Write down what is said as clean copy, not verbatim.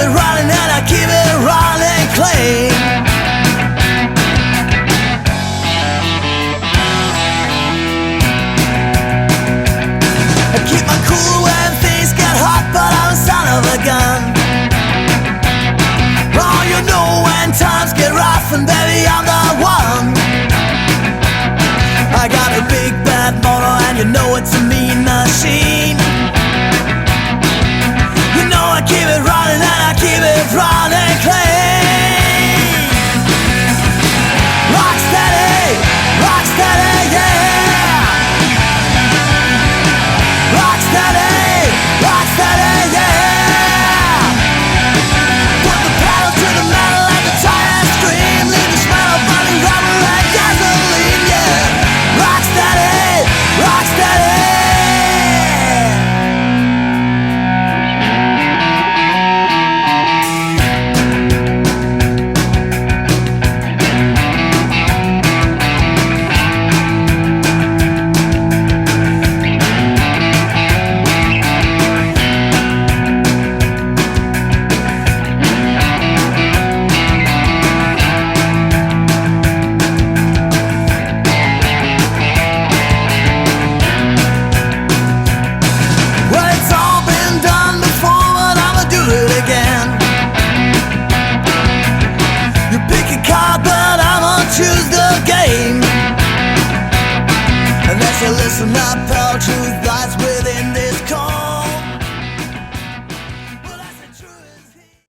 it running and I keep it running clean. I keep my cool when things get hot, but I'm a son of a gun. Oh, you know when times get rough, and baby I'm the one. I got a big bad motor and you know it's a mean machine. You know I keep it running and I keep it running clean. Rock steady, yeah. Rock steady, yeah. Put the pedal to the metal and the tires scream. Leave the smell of burning rubber and gasoline, yeah. Rock steady, rock steady. Choose the game, and that's a listen up, all truth lies with